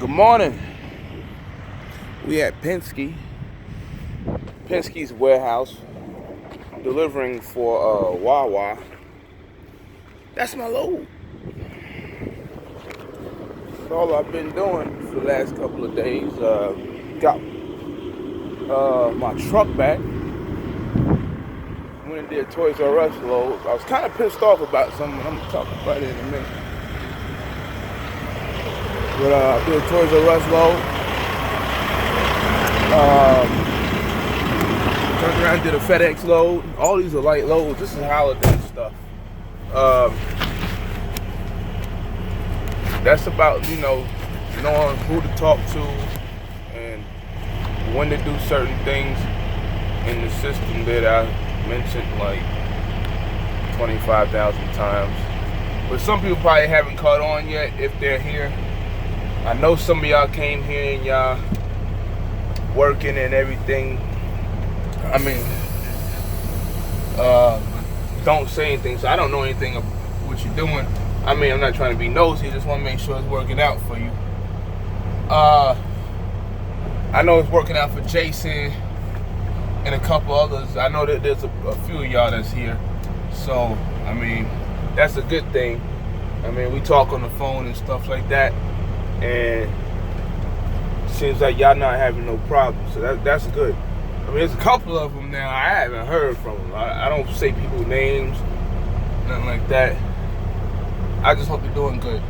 Good morning. We at Penske's warehouse, delivering for Wawa. That's my load. That's all I've been doing for the last couple of days. Got my truck back. Went and did Toys R Us load. I was kind of pissed off about something. I'm gonna talk about it in a minute. But I did Toys R Us load. Turned around and did a FedEx load. All these are light loads. This is holiday stuff. That's about, knowing who to talk to and when to do certain things in the system that I mentioned like 25,000 times. But some people probably haven't caught on yet if they're here. I know some of y'all came here and y'all working and everything. I mean, don't say anything, so I don't know anything of what you're doing. I mean, I'm not trying to be nosy, I just want to make sure it's working out for you. I know it's working out for Jason and a couple others. I know that there's a few of y'all that's here. So, I mean, that's a good thing. I mean, we talk on the phone and stuff like that. And it seems like y'all not having no problems. So that's good. I mean, there's a couple of them now I haven't heard from them. I don't say people's names, nothing like that. I just hope you're doing good.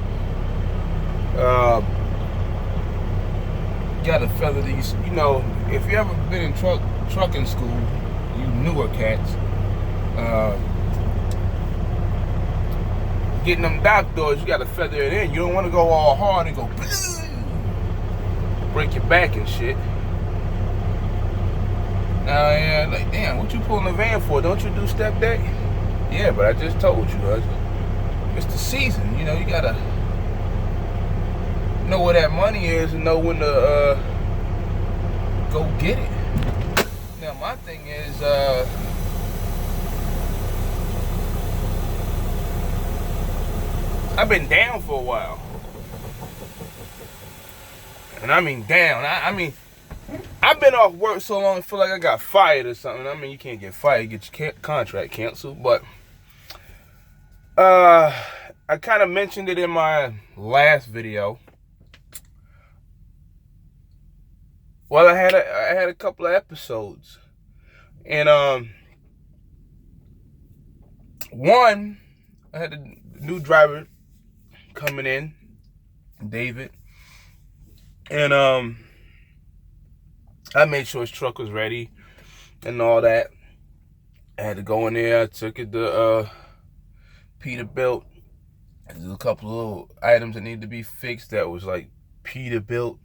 Gotta feather these. If you ever been in trucking school, you newer cats, getting them dock doors, you gotta feather it in. You don't want to go all hard and go break your back and shit. Now, yeah, like, damn, what you pulling the van for? Don't you do step deck? Yeah, but I just told you, it's the season. You gotta know where that money is and know when to go get it. Now, my thing is, I've been down for a while. And I mean down. I mean, I've been off work so long I feel like I got fired or something. I mean, you can't get fired, get your contract canceled. But I kind of mentioned it in my last video. Well, I had a couple of episodes. And one, I had a new driver coming in, David. And I made sure his truck was ready and all that. I had to go in there. I took it to Peterbilt. There's a couple of little items that need to be fixed that was like Peterbilt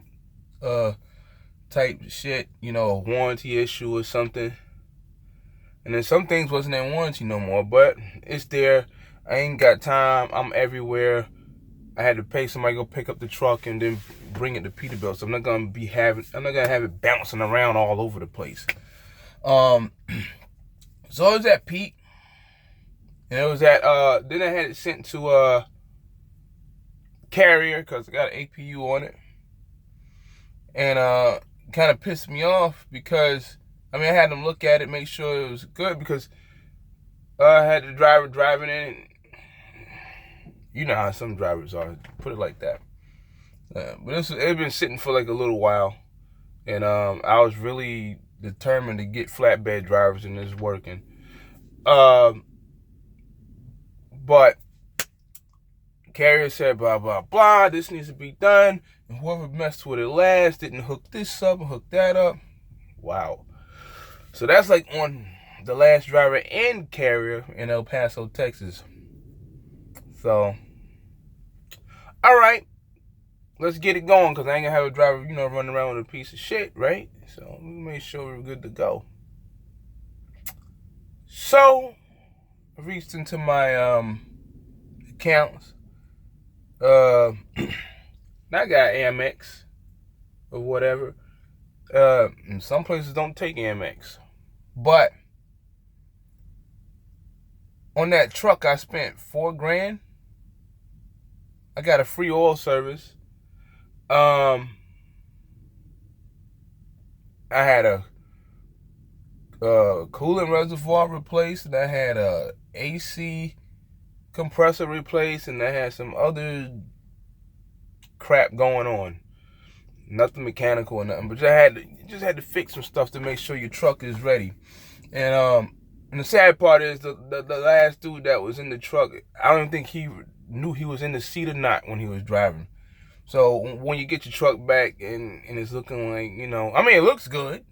type shit, a warranty issue or something. And then some things wasn't in warranty no more, but it's there. I ain't got time. I'm everywhere. I had to pay somebody to go pick up the truck and then bring it to Peterbilt. So I'm not gonna have it bouncing around all over the place. So it was at Pete. And it was at then I had it sent to Carrier because I got an APU on it. And kind of pissed me off because I had them look at it, make sure it was good, because I had the driver driving in. You know how some drivers are, put it like that. But it had been sitting for like a little while, and I was really determined to get flatbed drivers in this working. But Carrier said blah blah blah. This needs to be done, and whoever messed with it last didn't hook this up and hook that up. Wow. So that's like on the last driver in Carrier in El Paso, Texas. So, all right, let's get it going, because I ain't gonna have a driver, running around with a piece of shit, right? So, we make sure we're good to go. So, I reached into my accounts. I got Amex or whatever. And some places don't take Amex. But on that truck, I spent $4,000. I got a free oil service. I had a coolant reservoir replaced, and I had a AC compressor replaced, and I had some other crap going on. Nothing mechanical or nothing, but just had to fix some stuff to make sure your truck is ready. And the sad part is the last dude that was in the truck, I don't think he knew he was in the seat or not when he was driving. So when you get your truck back and it's looking like, I mean, it looks good.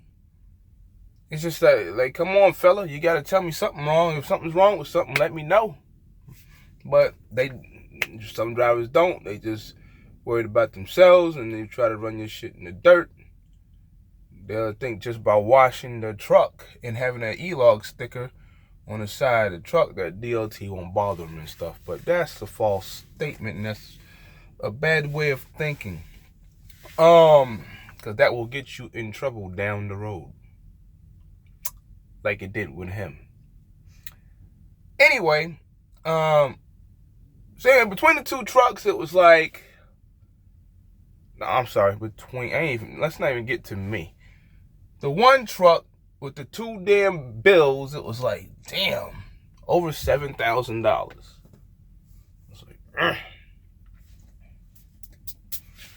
It's just like, come on, fella, you got to tell me something wrong. If something's wrong with something, let me know. But some drivers don't. They just worried about themselves, and they try to run your shit in the dirt. They'll think just by washing the truck and having that E-log sticker on the side of the truck that DOT won't bother them and stuff. But that's a false statement, and that's a bad way of thinking. Because that will get you in trouble down the road, like it did with him. Anyway, so yeah, between the two trucks, it was like, no, I'm sorry, let's not even get to me. The one truck with the two damn bills, it was like, damn, over $7,000. I was like,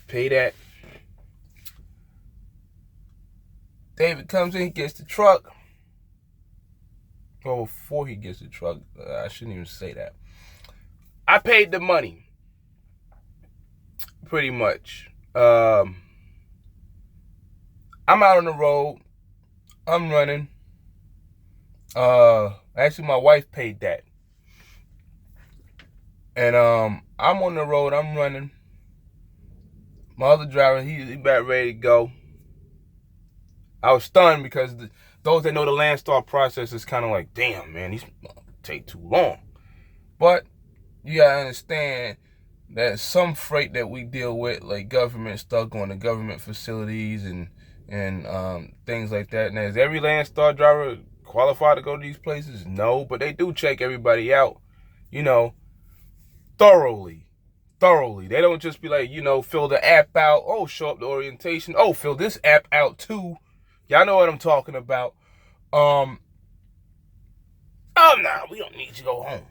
pay that. David comes in, he gets the truck. Well, before he gets the truck, I shouldn't even say that. I paid the money, pretty much. I'm out on the road. I'm running. Actually, my wife paid that. And I'm on the road. I'm running. My other driver, he about ready to go. I was stunned because those that know the landstar process is kind of like, damn, man, these take too long. But you gotta understand that some freight that we deal with, like government stuff, going to government facilities and things like that. Now, is every landstar driver qualified to go to these places? No, but they do check everybody out, thoroughly. They don't just be like, fill the app out. Oh, show up the orientation. Oh, fill this app out too. Y'all know what I'm talking about. Oh, no, we don't need you to go home.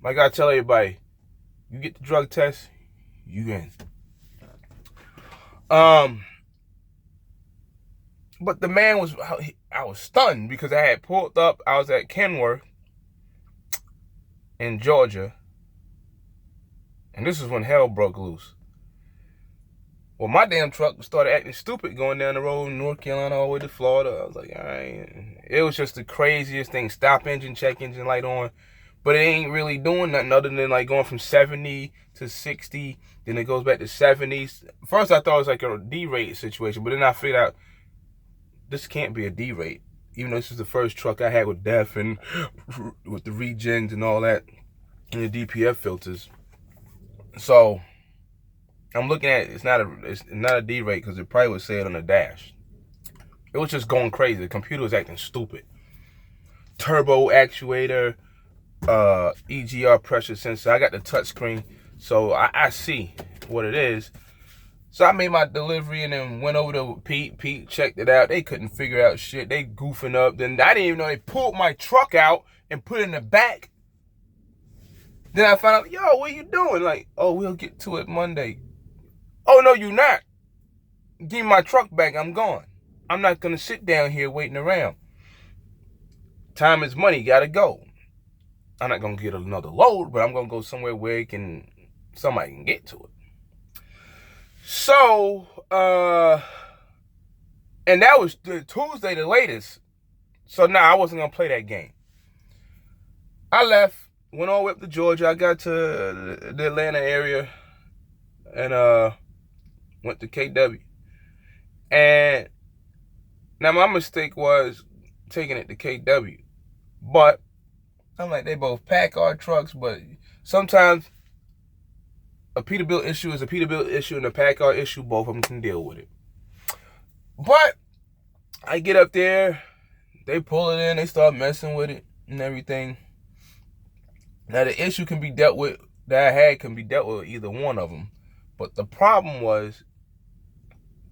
Like I tell everybody, you get the drug test, you in. But the man I was stunned because I had pulled up. I was at Kenworth in Georgia. And this is when hell broke loose. Well, my damn truck started acting stupid going down the road in North Carolina all the way to Florida. I was like, all right. It was just the craziest thing. Stop engine, check engine light on. But it ain't really doing nothing other than like going from 70 to 60. Then it goes back to 70. First, I thought it was like a D-rate situation. But then I figured out this can't be a D-rate. Even though this is the first truck I had with DEF and with the regens and all that. And the DPF filters. So I'm looking at it's not a D-rate because it probably would say it on the dash. It was just going crazy. The computer was acting stupid. Turbo actuator, EGR pressure sensor. I got the touch screen, so I see what it is. So I made my delivery and then went over to Pete. Pete checked it out. They couldn't figure out shit. They goofing up. Then I didn't even know they pulled my truck out and put it in the back. Then I found out, yo, what are you doing? Like, oh, we'll get to it Monday. Oh, no, you're not. Give me my truck back. I'm gone. I'm not going to sit down here waiting around. Time is money. Got to go. I'm not going to get another load, but I'm going to go somewhere where somebody can get to it. So, and that was Tuesday, the latest. So, I wasn't going to play that game. I left. Went all the way up to Georgia. I got to the Atlanta area and went to KW. And now my mistake was taking it to KW. But I'm like, they both Packard trucks, but sometimes a Peterbilt issue is a Peterbilt issue and a Packard issue. Both of them can deal with it. But I get up there, they pull it in, they start messing with it and everything. Now, the issue that I had can be dealt with either one of them. But the problem was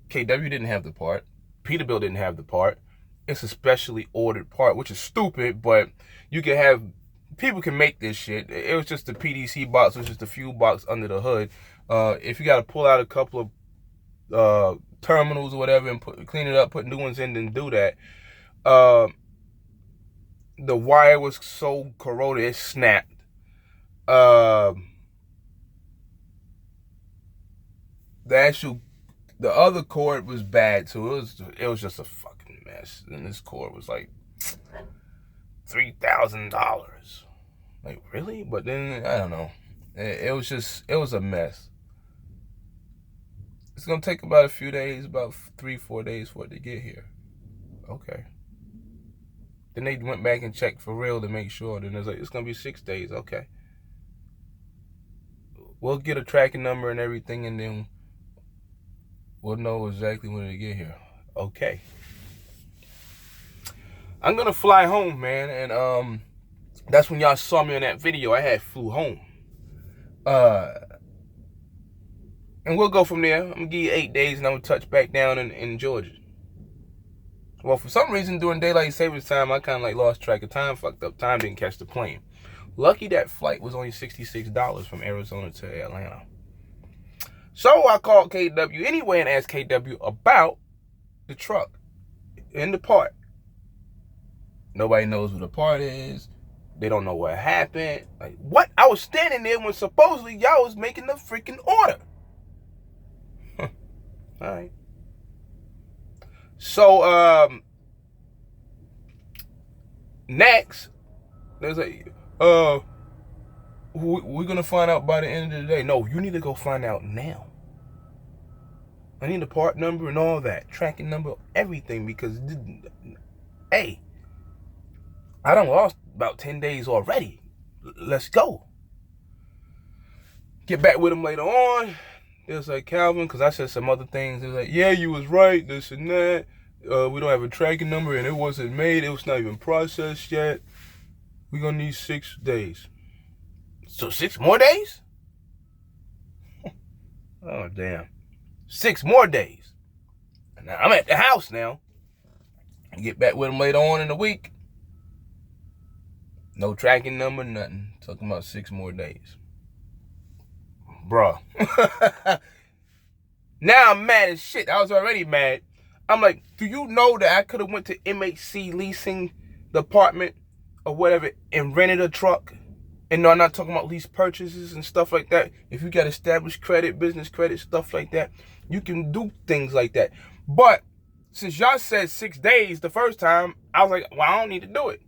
KW didn't have the part. Peterbilt didn't have the part. It's a specially ordered part, which is stupid, but you can have, people can make this shit. It was just the PDC box, it was just the fuel box under the hood. If you got to pull out a couple of terminals or whatever and clean it up, put new ones in, then do that. The wire was so corroded, it snapped. The other cord was bad too. It was just a fucking mess. And this cord was like $3,000. Like, really? But then I don't know. It was a mess. It's gonna take about a few days, about 3-4 days for it to get here. Okay. Then they went back and checked for real to make sure. Then it's like, it's gonna be 6 days. Okay. We'll get a tracking number and everything, and then we'll know exactly when it get here. Okay. I'm gonna fly home, man, and that's when y'all saw me in that video. I had flew home. And we'll go from there. I'm gonna give you 8 days, and I'm gonna touch back down in Georgia. Well, for some reason, during daylight savings time, I kind of like lost track of time, fucked up time, didn't catch the plane. Lucky that flight was only $66 from Arizona to Atlanta. So I called KW anyway and asked KW about the truck and the part. Nobody knows what the part is. They don't know what happened. Like, what? I was standing there when supposedly y'all was making the freaking order. All right. So, next, there's we're going to find out by the end of the day. No, you need to go find out now. I need the part number and all that. Tracking number, everything. Because, hey, I done lost about 10 days already. Let's go. Get back with him later on. There's like, Calvin, because I said some other things. They're like, yeah, you was right, this and that. We don't have a tracking number, and it wasn't made. It was not even processed yet. We're going to need 6 days. So 6 more days? Oh, damn. 6 more days. Now, I'm at the house now. I get back with him later on in the week. No tracking number, nothing. Talking about 6 more days. Bruh. Now I'm mad as shit. I was already mad. I'm like, do you know that I could have went to MHC leasing department or whatever and rented a truck? And no, I'm not talking about lease purchases and stuff like that. If you got established credit, business credit, stuff like that, you can do things like that. But since y'all said 6 days the first time, I was like, well, I don't need to do it.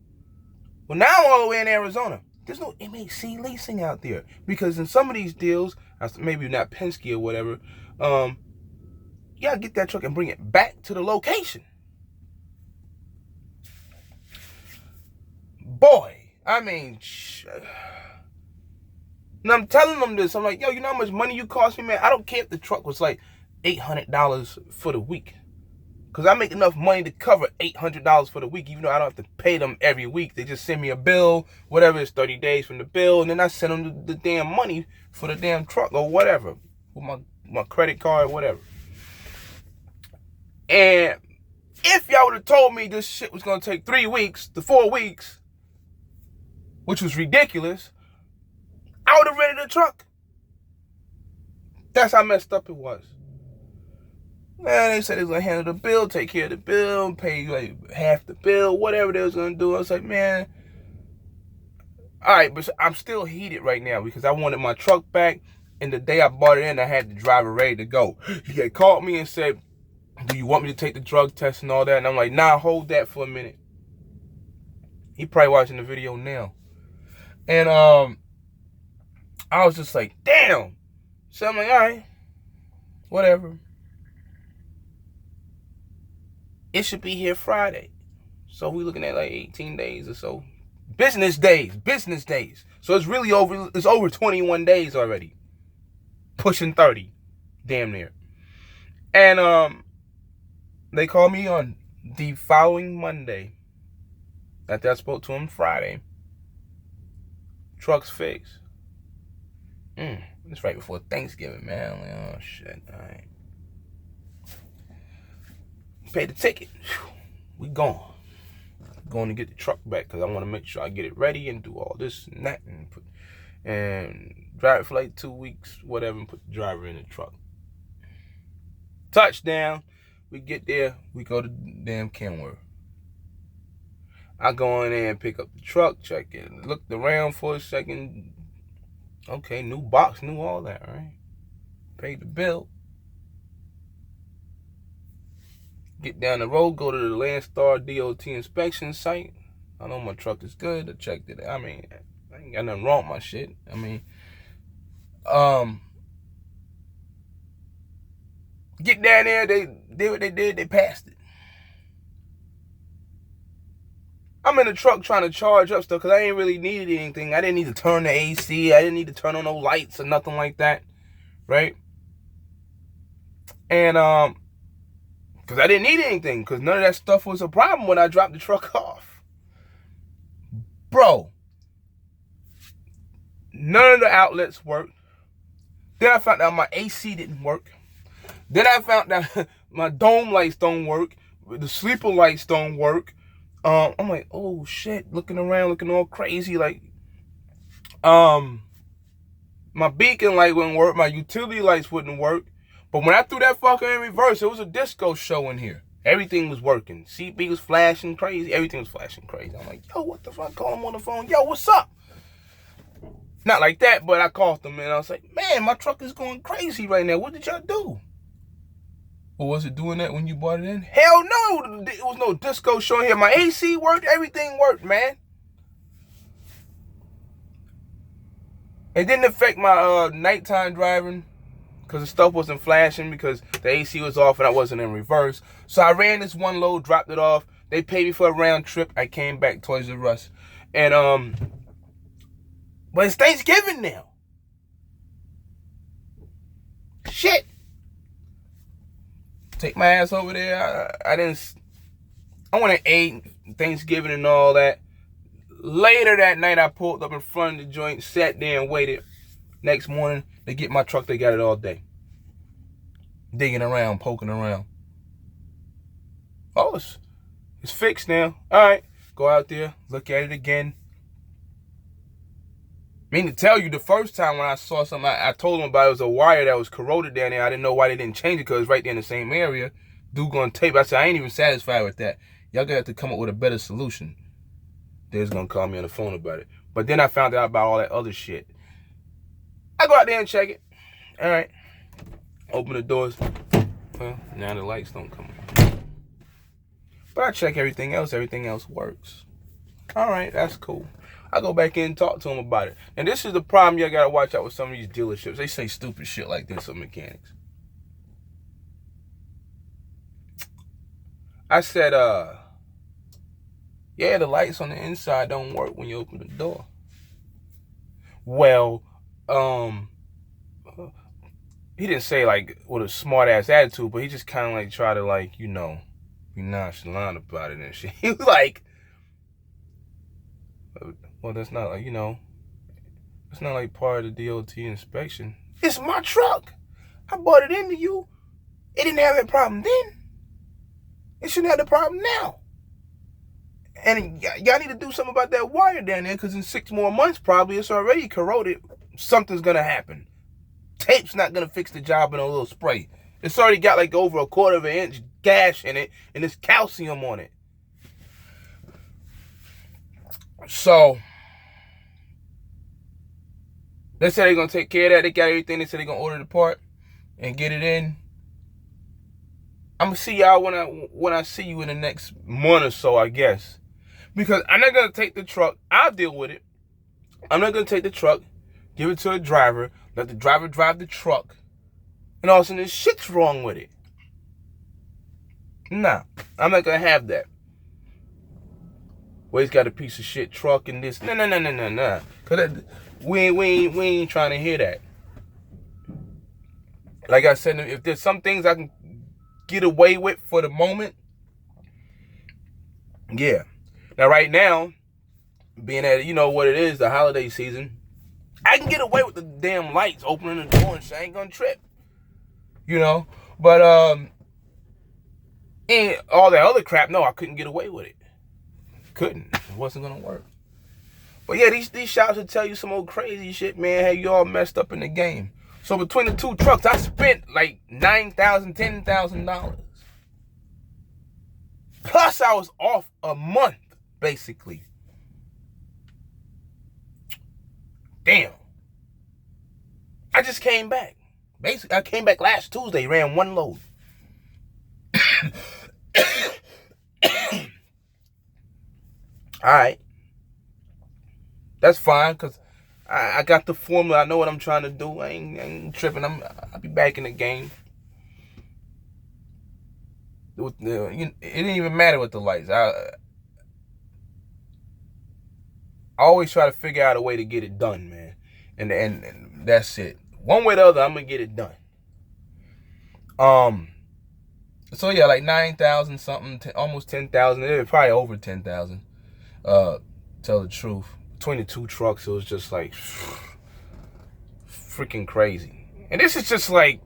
Well, now I'm all the way in Arizona. There's no MHC leasing out there. Because in some of these deals, maybe not Penske or whatever, you gotta get that truck and bring it back to the location. Boy, I mean, and I'm telling them this. I'm like, yo, you know how much money you cost me, man? I don't care if the truck was like $800 for the week. Because I make enough money to cover $800 for the week, even though I don't have to pay them every week. They just send me a bill, whatever, it's 30 days from the bill, and then I send them the damn money for the damn truck or whatever, with my credit card, whatever. And if y'all would have told me this shit was going to take 3 weeks to 4 weeks, which was ridiculous, I would have rented a truck. That's how messed up it was. Man, they said they was going to handle the bill, take care of the bill, pay like half the bill, whatever they was going to do. I was like, man, all right, but I'm still heated right now because I wanted my truck back. And the day I bought it in, I had the driver ready to go. He had called me and said, do you want me to take the drug test and all that? And I'm like, nah, hold that for a minute. He probably watching the video now. And I was just like, damn. So I'm like, all right, whatever. It should be here Friday. So we're looking at like 18 days or so. Business days. So it's really over 21 days already. Pushing 30. Damn near. And they called me on the following Monday. After I spoke to him Friday. Truck's fixed. It's right before Thanksgiving, man. I'm like, oh shit, all right. paid the ticket. Whew, we gone. Going to get the truck back because I want to make sure I get it ready and do all this and that and drive it for like 2 weeks, whatever, and put the driver in the truck. Touchdown. We get there. We go to damn Kenworth. I go in there and pick up the truck, check it, looked around for a second. Okay, new box, new all that, right? Paid the bill. Get down the road, go to the Landstar DOT inspection site. I know my truck is good. I checked it. I mean, I ain't got nothing wrong with my shit. I mean, get down there, they did what they did, they passed it. I'm in the truck trying to charge up stuff because I ain't really needed anything. I didn't need to turn the AC. I didn't need to turn on no lights or nothing like that, right? And, because I didn't need anything, because none of that stuff was a problem when I dropped the truck off. Bro, none of the outlets worked. Then I found out my AC didn't work. Then I found out my dome lights don't work. The sleeper lights don't work. I'm like, oh shit, looking around, looking all crazy. Like, my beacon light wouldn't work. My utility lights wouldn't work. But when I threw that fucker in reverse, it was a disco show in here. Everything was working. CB was flashing crazy. Everything was flashing crazy. I'm like, yo, what the fuck? Call him on the phone. Yo, what's up? Not like that, but I called them and I was like, man, my truck is going crazy right now. What did y'all do? Or was it doing that when you bought it in? Hell no. It was no disco show in here. My AC worked. Everything worked, man. It didn't affect my nighttime driving, because the stuff wasn't flashing because the AC was off and I wasn't in reverse. So I ran this one load, dropped it off. They paid me for a round trip. I came back Toys R Us. And, but it's Thanksgiving now. Shit. Take my ass over there. I went and ate Thanksgiving and all that. Later that night, I pulled up in front of the joint, sat there and waited. Next morning, they get my truck, they got it all day. Digging around, poking around. Oh, it's fixed now. All right, go out there, look at it again. I mean to tell you, the first time when I saw something, I told them about it was a wire that was corroded down there. I didn't know why they didn't change it because it's right there in the same area. Dude gonna tape. I said, I ain't even satisfied with that. Y'all gonna have to come up with a better solution. They was gonna call me on the phone about it. But then I found out about all that other shit. I go out there and check it. All right. Open the doors. Well, now the lights don't come on. But I check everything else. Everything else works. All right, that's cool. I go back in and talk to them about it. And this is the problem you gotta watch out with some of these dealerships. They say stupid shit like this on mechanics. I said, yeah, the lights on the inside don't work when you open the door. Well, he didn't say like with a smart ass attitude, but he just kind of like try to like, you know, be nonchalant about it and shit. He was like, well, that's not like, you know, it's not like part of the DOT inspection. It's my truck. I bought it into you. It didn't have that problem then. It shouldn't have the problem now. And y'all need to do something about that wire down there, because in 6 more months, probably, it's already corroded. Something's going to happen. Tape's not going to fix the job in a little spray. It's already got like over 1/4 inch gash in it, and there's calcium on it. So, they said they're going to take care of that. They got everything. They said they're going to order the part and get it in. I'm going to see y'all when I see you in the next month or so, I guess. Because I'm not going to take the truck. I'll deal with it. I'm not going to take the truck, give it to a driver, let the driver drive the truck, and all of a sudden, shit's wrong with it. Nah, I'm not going to have that. Well, he's got a piece of shit truck and this. Nah. Because we ain't trying to hear that. Like I said, if there's some things I can get away with for the moment, yeah. Now, right now, being that, you know what it is, the holiday season, I can get away with the damn lights opening the door and shit. I ain't gonna trip. You know? But, And all that other crap, no, I couldn't get away with it. Couldn't. It wasn't gonna work. But yeah, these shops will tell you some old crazy shit, man. Hey, you all messed up in the game. So between the two trucks, I spent like $9,000, $10,000. Plus, I was off a month, basically. Damn. I just came back. Basically, I came back last Tuesday, ran one load. All right. That's fine, because I got the formula. I know what I'm trying to do. I ain't tripping. I'll be back in the game. It didn't even matter with the lights. I always try to figure out a way to get it done, man. And that's it. One way or the other, I'm going to get it done. So yeah, like 9,000 something, almost 10,000. Probably over 10,000. Tell the truth. Between the two trucks, it was just like freaking crazy. And this is just like,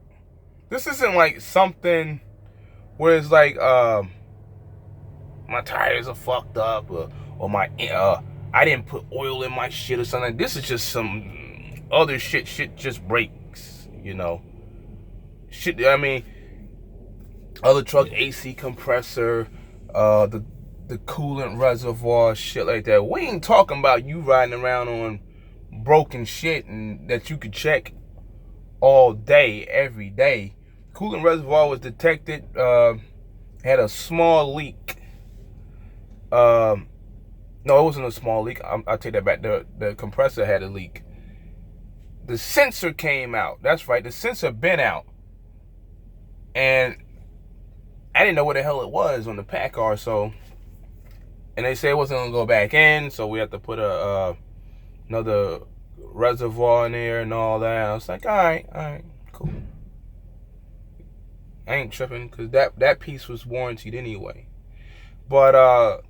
this isn't like something where it's like my tires are fucked up, or my I didn't put oil in my shit or something. This is just some other shit. Shit just breaks, you know. Shit. I mean, other truck AC compressor, the coolant reservoir, shit like that. We ain't talking about you riding around on broken shit and that you could check all day, every day. Coolant reservoir was detected, had a small leak. No, it wasn't a small leak. I'll take that back. The compressor had a leak. The sensor came out. That's right. The sensor bent out. And I didn't know what the hell it was on the PACCAR, so... And they said it wasn't going to go back in, so we have to put another reservoir in there and all that. I was like, all right, cool. I ain't tripping, because that piece was warranted anyway. But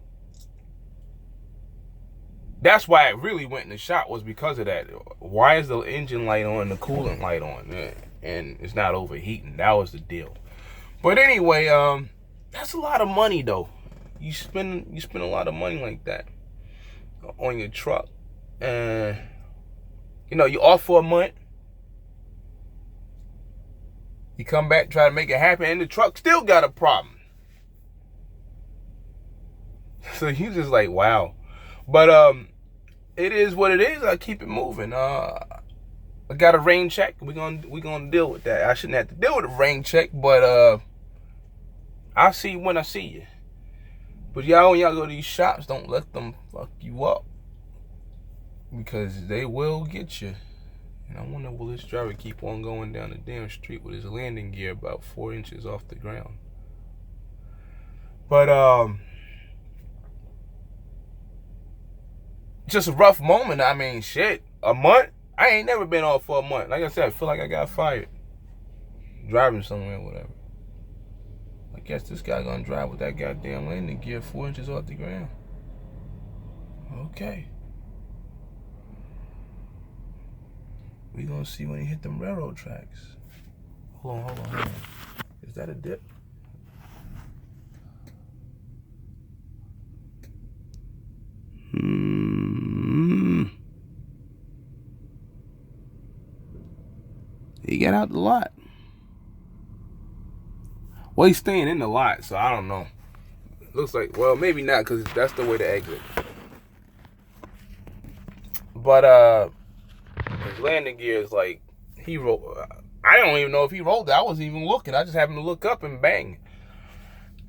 that's why it really went in the shop, was because of that. Why is the engine light on, the coolant light on, and it's not overheating? That was the deal. But anyway, that's a lot of money, though. You spend a lot of money like that on your truck, and you know, you off for a month. You come back, try to make it happen, and the truck still got a problem. So you just like, wow. But it is what it is. I keep it moving. I got a rain check. We're gonna deal with that. I shouldn't have to deal with a rain check, but I'll see you when I see you. But y'all, when y'all go to these shops, don't let them fuck you up, because they will get you. And I wonder, will this driver keep on going down the damn street with his landing gear about 4 inches off the ground? But just a rough moment. I mean, shit, a month? I ain't never been off for a month. Like I said, I feel like I got fired driving somewhere or whatever. I guess this guy gonna drive with that goddamn landing gear 4 inches off the ground. Okay. We gonna see when he hit them railroad tracks. Hold on. Is that a dip? He got out the lot. Well, he's staying in the lot, so I don't know. Looks like, well, maybe not, because that's the way to exit. But his landing gear is like, he rolled. I don't even know if he rolled it. I wasn't even looking. I just happened to look up and bang.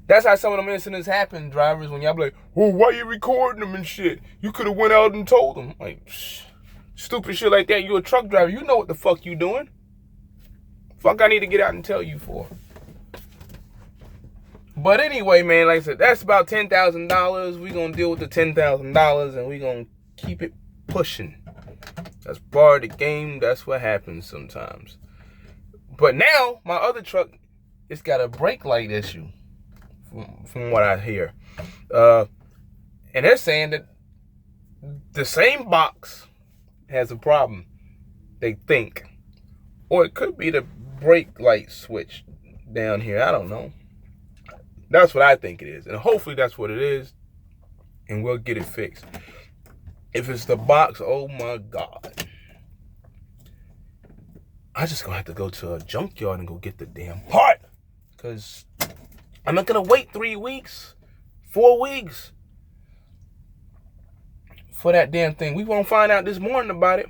That's how some of them incidents happen, drivers, when y'all be like, well, why you recording them and shit? You could have went out and told them. Like, stupid shit like that. You a truck driver. You know what the fuck you doing. Fuck I need to get out and tell you for. But anyway, man, like I said, that's about $10,000. We're going to deal with the $10,000, and we're going to keep it pushing. That's part of the game. That's what happens sometimes. But now, my other truck, it's got a brake light issue, from what I hear. And they're saying that the same box has a problem, they think. Or it could be the brake light switch down here. I don't know. That's what I think it is. And hopefully that's what it is. And we'll get it fixed. If it's the box, oh my God. I just gonna have to go to a junkyard and go get the damn part. Because I'm not gonna wait 3 weeks, 4 weeks for that damn thing. We won't find out this morning about it.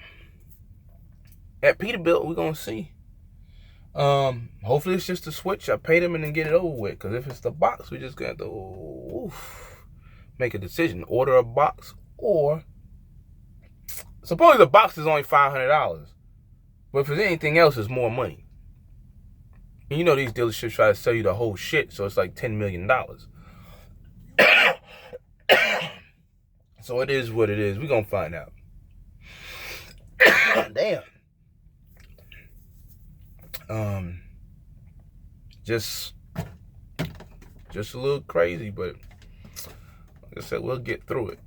At Peterbilt, we're gonna see. Hopefully it's just a switch. I pay them and then get it over with. Because if it's the box, we just got to make a decision. Order a box, or suppose the box is only $500. But if it's anything else, it's more money. And you know these dealerships try to sell you the whole shit, so it's like $10 million. So it is what it is. We're going to find out. Damn. Just a little crazy, but like I said, we'll get through it.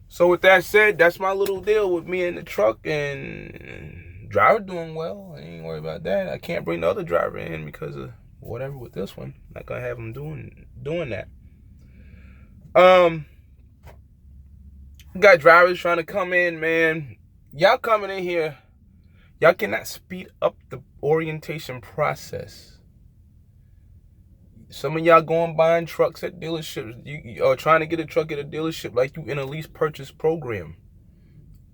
So with that said, that's my little deal with me and the truck, and driver doing well. I ain't worried about that. I can't bring the other driver in because of whatever with this one. Not gonna have him doing that. Got drivers trying to come in, man. Y'all coming in here, y'all cannot speed up the orientation process. Some of y'all going buying trucks at dealerships. You are trying to get a truck at a dealership like you in a lease purchase program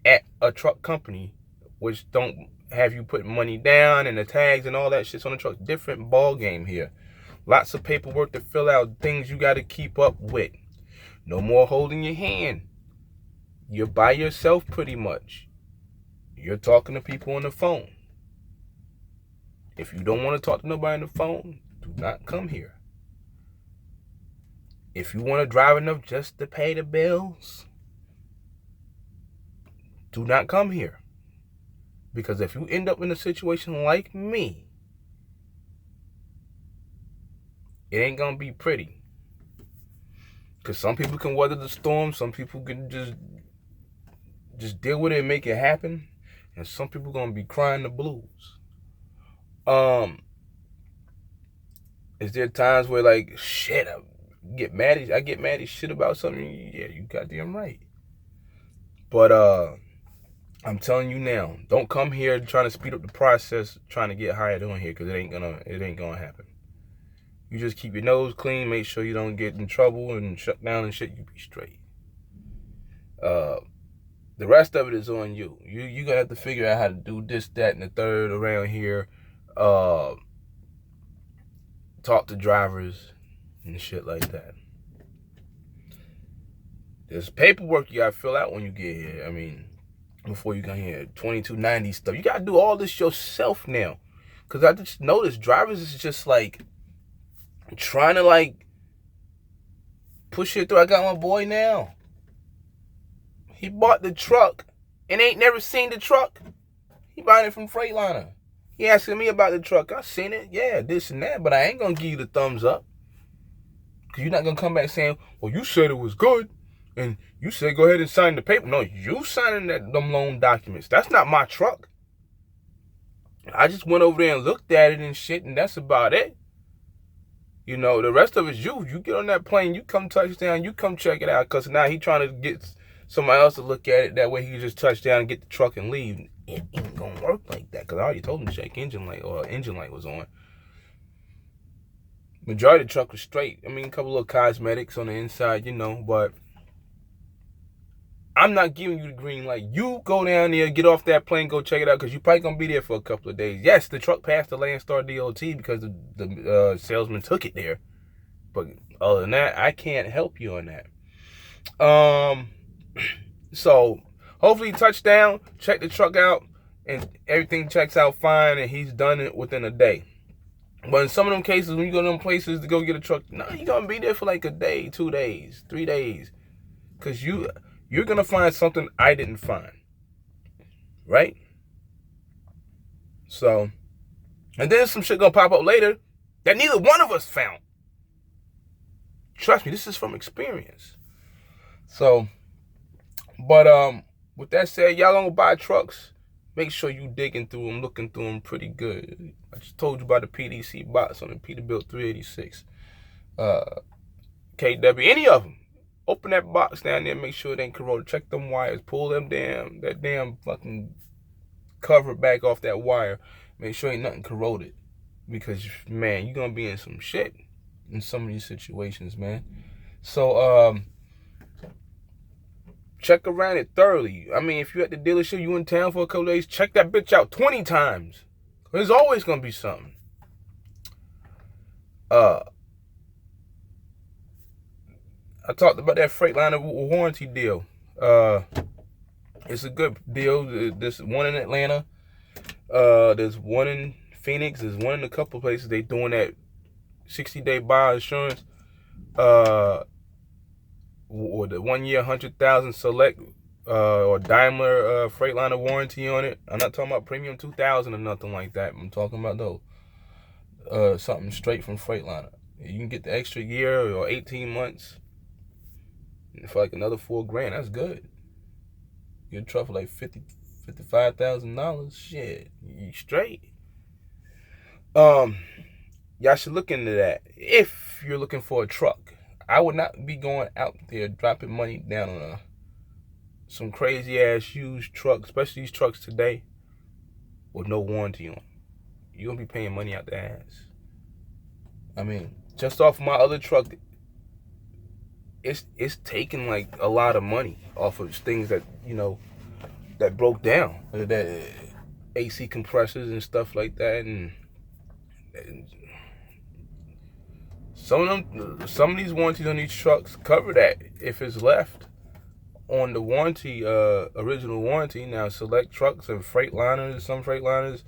at a truck company, which don't have you put money down and the tags and all that shit's on the truck. Different ball game here. Lots of paperwork to fill out, things you got to keep up with. No more holding your hand. You're by yourself pretty much. You're talking to people on the phone. If you don't want to talk to nobody on the phone, do not come here. If you want to drive enough just to pay the bills, do not come here. Because if you end up in a situation like me, it ain't going to be pretty. Because some people can weather the storm. Some people can just deal with it and make it happen. And some people going to be crying the blues. Is there times where like, shit, I get mad as shit about something? Yeah, you goddamn right. But I'm telling you now, don't come here trying to speed up the process, trying to get hired on here, because it ain't gonna happen. You just keep your nose clean, make sure you don't get in trouble and shut down and shit. You be straight. The rest of it is on you. You gonna have to figure out how to do this, that, and the third around here. Talk to drivers and shit like that. There's paperwork you gotta fill out when you get here. I mean, before you get here, 2290 stuff. You gotta do all this yourself now. Cause I just noticed drivers is just like trying to like push it through. I got my boy now. He bought the truck and ain't never seen the truck. He buying it from Freightliner. He asking me about the truck. I seen it. Yeah, this and that. But I ain't going to give you the thumbs up. Because you're not going to come back saying, well, you said it was good. And you said go ahead and sign the paper. No, you signing them loan documents. That's not my truck. I just went over there and looked at it and shit. And that's about it. You know, the rest of it's you. You get on that plane. You come touchdown. You come check it out. Because now he trying to get somebody else to look at it. That way he can just touch down and get the truck and leave. It ain't gonna work like that, because I already told him to check engine light, or engine light was on. Majority of the truck was straight. I mean, a couple of cosmetics on the inside, you know, but I'm not giving you the green light. You go down there, get off that plane, go check it out, because you're probably gonna be there for a couple of days. Yes, the truck passed the Landstar DOT because the salesman took it there, but other than that, I can't help you on that. So hopefully touchdown, check the truck out, and everything checks out fine, and he's done it within a day. But in some of them cases, when you go to them places to go get a truck, no, you're going to be there for like a day, 2 days, 3 days. Because you're going to find something I didn't find. Right? So, and then some shit going to pop up later that neither one of us found. Trust me, this is from experience. So, but with that said, y'all gonna buy trucks, make sure you digging through them, looking through them pretty good. I just told you about the PDC box on the Peterbilt 386. KW, any of them. Open that box down there, make sure it ain't corroded. Check them wires, pull that damn fucking cover back off that wire. Make sure ain't nothing corroded. Because, man, you're going to be in some shit in some of these situations, man. So, check around it thoroughly. I mean, if you're at the dealership, you in town for a couple days, check that bitch out 20 times. There's always going to be something. I talked about that Freightliner warranty deal. It's a good deal. There's one in Atlanta. There's one in Phoenix. There's one in a couple places. They doing that 60-day buy insurance. Or the 1 year 100,000 select or Daimler Freightliner warranty on it. I'm not talking about premium 2000 or nothing like that. I'm talking about those something straight from Freightliner. You can get the extra year or 18 months for like another $4,000. That's good. You're a truck for like $55,000. Shit, you straight. Y'all should look into that if you're looking for a truck. I would not be going out there dropping money down on some crazy ass used truck, especially these trucks today, with no warranty on them. You're gonna be paying money out the ass. I mean, just off my other truck, it's taking like a lot of money off of things that, you know, that broke down, that AC compressors and stuff like that, and some of these warranties on these trucks cover that if it's left on the warranty, original warranty. Now, select trucks and Freightliners, some Freightliners,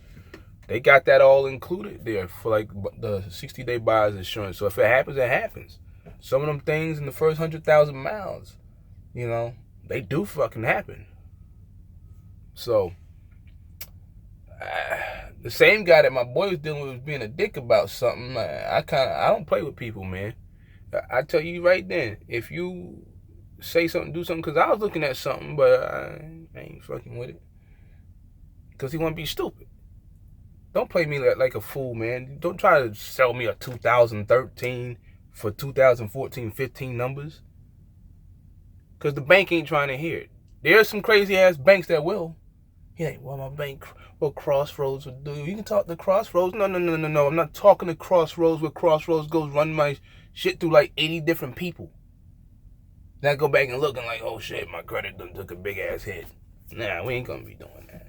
they got that all included there for like the 60-day buyer's insurance. So if it happens, it happens. Some of them things in the first 100,000 miles, you know, they do fucking happen. So, the same guy that my boy was dealing with was being a dick about something. I don't play with people, man. I tell you right then, if you say something, do something, because I was looking at something, but I ain't fucking with it. Because he want to be stupid. Don't play me like a fool, man. Don't try to sell me a 2013 for 2014-15 numbers. Because the bank ain't trying to hear it. There's some crazy ass banks that will. He ain't, well, my bank, what Crossroads would do. You can talk to Crossroads. No. I'm not talking to Crossroads where Crossroads goes run my shit through like 80 different people. Then I go back and looking like, oh shit, my credit done took a big ass hit. Nah, we ain't gonna be doing that.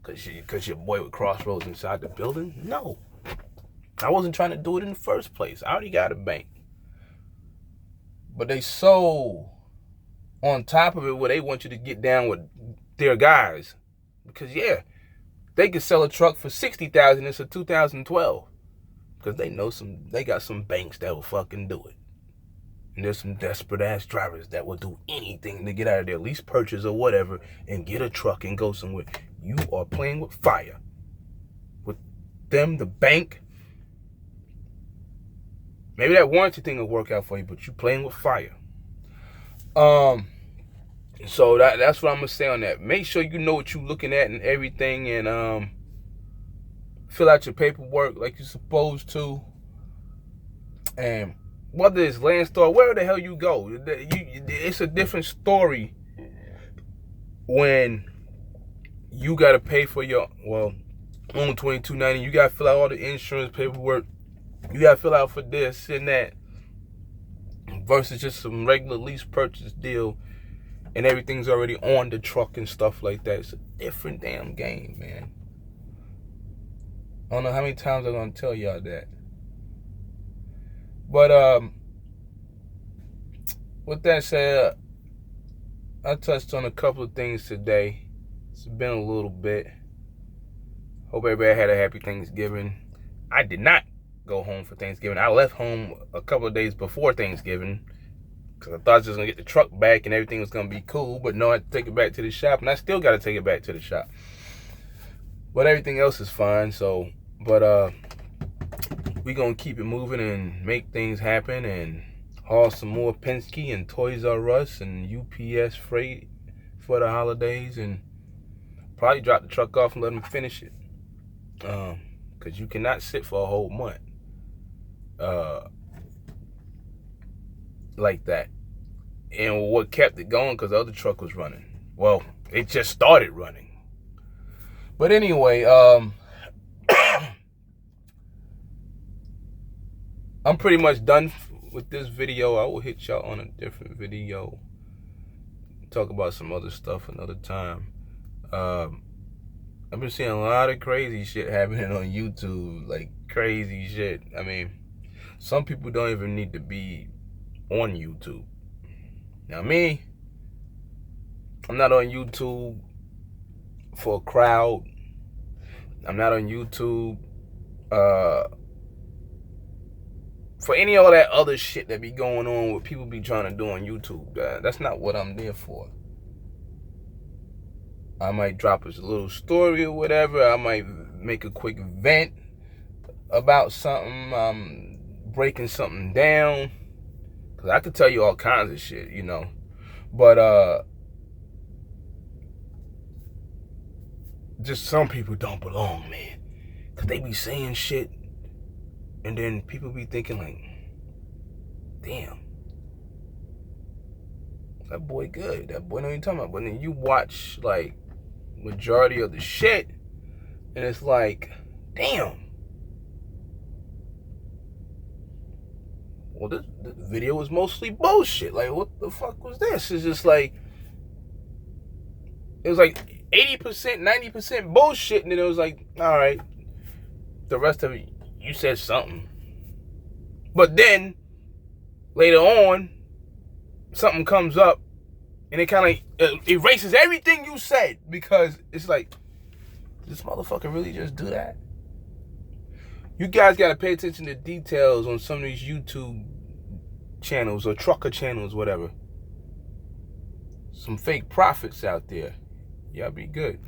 Cause your boy with Crossroads inside the building? No. I wasn't trying to do it in the first place. I already got a bank. But they so on top of it where they want you to get down with their guys. Because yeah, they could sell a truck for $60,000. It's a 2012. Because they got some banks that will fucking do it. And there's some desperate ass drivers that will do anything to get out of their lease purchase or whatever and get a truck and go somewhere. You are playing with fire. With them, the bank. Maybe that warranty thing will work out for you, but you playing with fire. So that's what I'm gonna say on that. Make sure you know what you're looking at and everything, and fill out your paperwork like you're supposed to. And whether it's landstar, where the hell you go, it's a different story when you gotta pay for your on $22.90. You gotta fill out all the insurance paperwork. You gotta fill out for this and that, versus just some regular lease purchase deal, and everything's already on the truck and stuff like that. It's a different damn game, man. I don't know how many times I'm gonna tell y'all that. But with that said, I touched on a couple of things today. It's been a little bit. Hope everybody had a happy Thanksgiving. I did not go home for Thanksgiving. I left home a couple of days before Thanksgiving because I thought I was just going to get the truck back and everything was going to be cool. But no, I had to take it back to the shop, and I still got to take it back to the shop. But everything else is fine. So, but we going to keep it moving and make things happen and haul some more Penske and Toys R Us and UPS freight for the holidays. And Probably drop the truck off and let them finish it. Because you cannot sit for a whole month like that. And what kept it going, because the other truck was running. Well, it just started running. But anyway, I'm pretty much done with this video. I will hit y'all on a different video. Talk about some other stuff another time. I've been seeing a lot of crazy shit happening on YouTube. Like, crazy shit. I mean, some people don't even need to be on YouTube. Now, me, I'm not on YouTube for a crowd. I'm not on YouTube for any of that other shit that be going on, what people be trying to do on YouTube. That's not what I'm there for. I might drop a little story or whatever. I might make a quick vent about something. Breaking something down. Because I could tell you all kinds of shit, you know. But just some people don't belong, man. Because they be saying shit. And then people be thinking like, damn. That boy good. That boy know what you're talking about. But then you watch, like, majority of the shit. And it's like, damn. Well, this video was mostly bullshit. Like, what the fuck was this? It's just like, it was like 80%, 90% bullshit. And then it was like, all right, the rest of it, you said something. But then, later on, something comes up, and it kind of erases everything you said. Because it's like, did this motherfucker really just do that? You guys got to pay attention to details on some of these YouTube channels or trucker channels, whatever. Some fake prophets out there. Y'all be good.